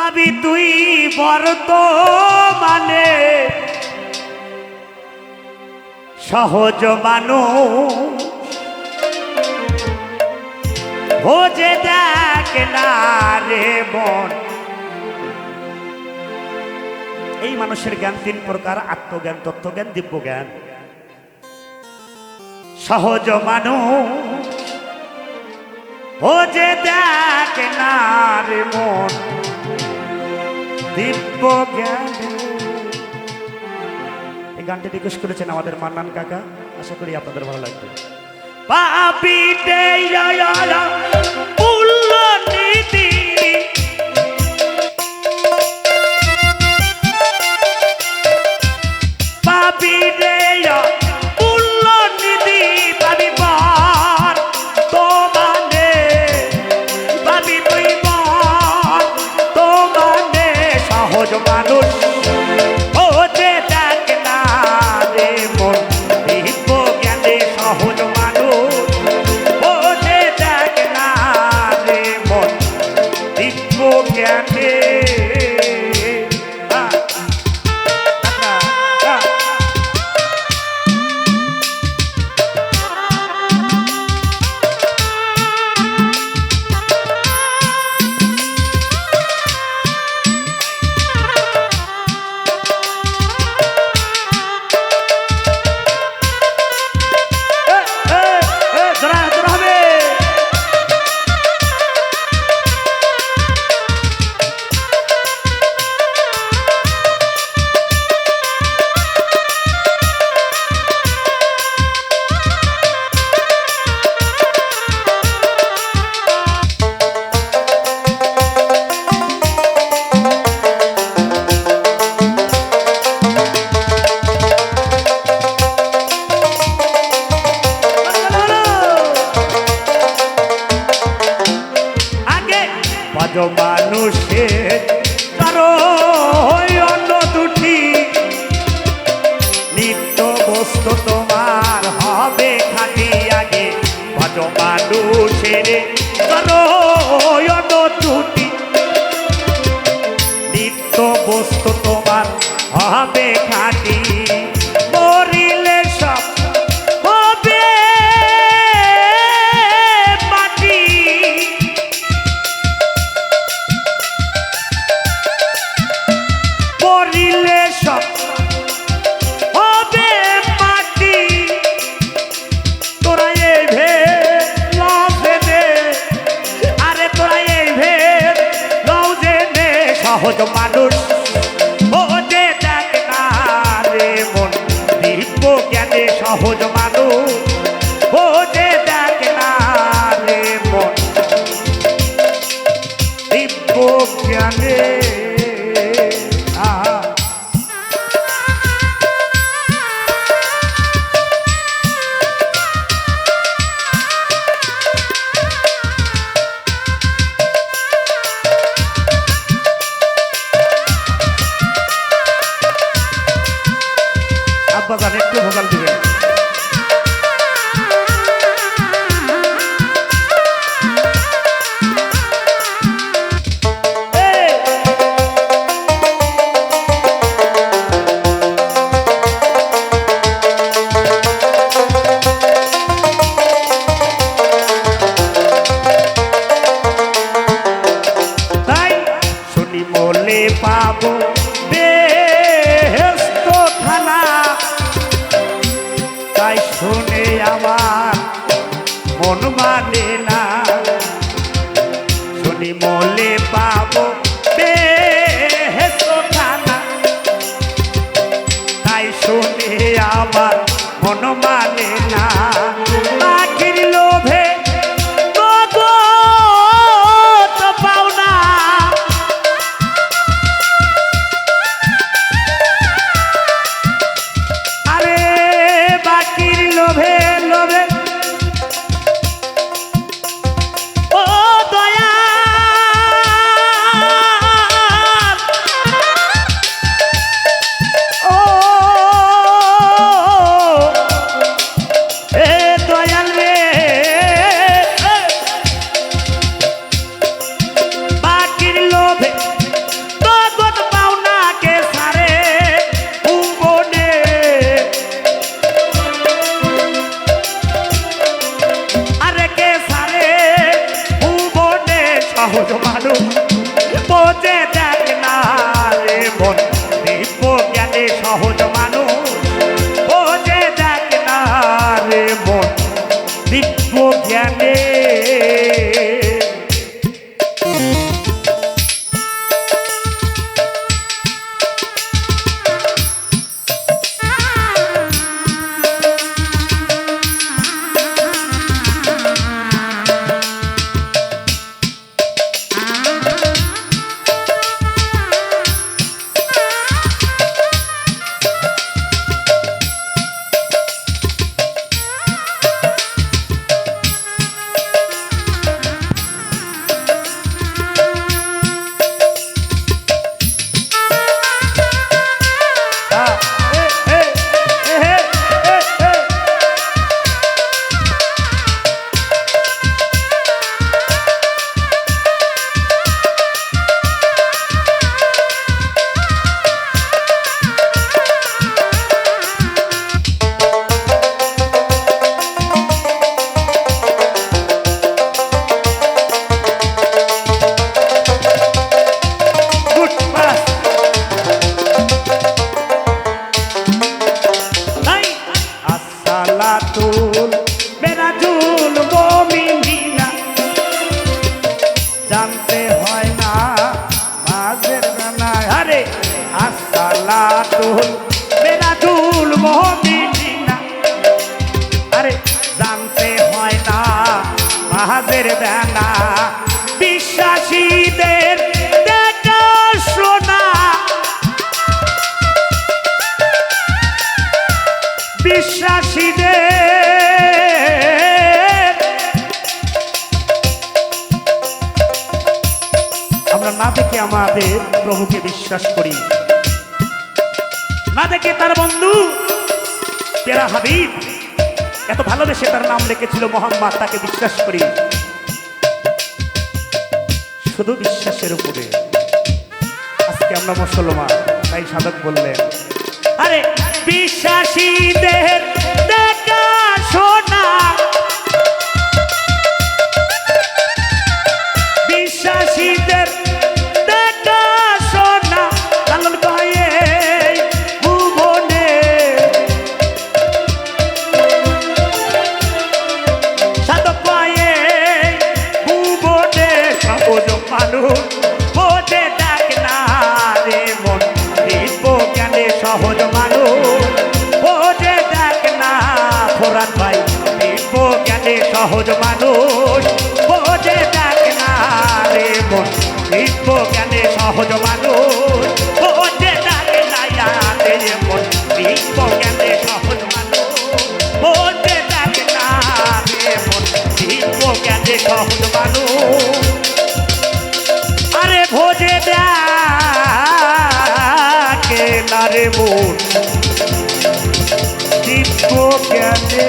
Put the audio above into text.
পাবি তুই বর্তমানে সহজ মানুষ ভোজে দেখ না রে মন। এই মানুষের জ্ঞান তিন প্রকার: আত্মজ্ঞান, তত্ত্বজ্ঞান, দিব্যজ্ঞান। সহজ মানুষ ভোজে দেখ না রে মন দিব্যজ্ঞান। এই গানটি রিকোয়েস্ট করেছেন আমাদের মান্নান কাকা, আশা করি আপনাদের ভালো লাগবে। পাপিতে মূল্য নীতি পাপিতে মূল্য নীতি পাবি পার তোমানে পাবি তুই পার তোমানে সহজ মানুষ ও যে দেখ না রে মন দিব্য জ্ঞানে সহজ মানুষ ও যে দেখ না রে মন দিব্য জ্ঞানে। মানুষের কারো অন্য দুটি নিত্য বস্তু তোমার হবে খাটি আগে। ভজ মানুষের কারো অন্য দুটি নিত্য বস্তু তোমার হবে খাটি। মরিলে সব হবে মাটি মরিলে সব হবে মাটি। তোরা এই ভেদ লজেনে আরে তোরা এই ভেদ লজেনে সহজ মানুষ ও যে দেখ না রে মন দিব্য জ্ঞানে সহজ মানুষ ও যে দেখ না রে মন দিব্য জ্ঞানে। আব্বাজান একটু ভোকাল দিবেন। তাই শুনি মলে পাবো বেহেশত থানা, তাই শুনে আমার মন মানে না। শুনি মলে পাবো বেহেশত থানা, তাই শুনে আমার মন মানে না। আখির লোভে পাও না আরে বাকির লোভে লোভে জানতে হয় না মাঝের বেলায় আরে আসসালাতুল বেরাতুল মুমিনিনা আরে জানতে হয় না মাঝের বেলা বিশ্বাসীদের দেখা শোনা বিশ্বাসীদের আমরা না দেখে আমাদের প্রভুকে বিশ্বাস করি, না দেখে তার বন্ধু তেরা হাবিব এত ভালোবেসে তার নাম লিখেছিল মোহাম্মদ, তাকে বিশ্বাস করি শুধু বিশ্বাসের উপরে। আজকে আমরা মুসলমান, তাই সাধক বললেন আরে বিশ্বাসীদের দেখা শোনা বিশ্বাসীদের দেখা শোনা লালন কয়ে ভুবনে সাধক কয়ে ভুবনে সহজ মানুষ বোঝে ডাক না রে মন দিব্য জ্ঞানে সহজ মানুষ বোঝে ডাক না ফোরান ভাই দিব্য জ্ঞানে সহজ মানুষ বোঝে ডাক না রে মন দিব্য জ্ঞানে সহজ মানুষ বোঝে ডাক না রে মন দিব্য জ্ঞানে সহজ মানুষ বোঝে ডাক না রে মন দিব্য জ্ঞানে সহজ মানুষ আরে ভোজে ডাকে না রে মন দিব্য জ্ঞানে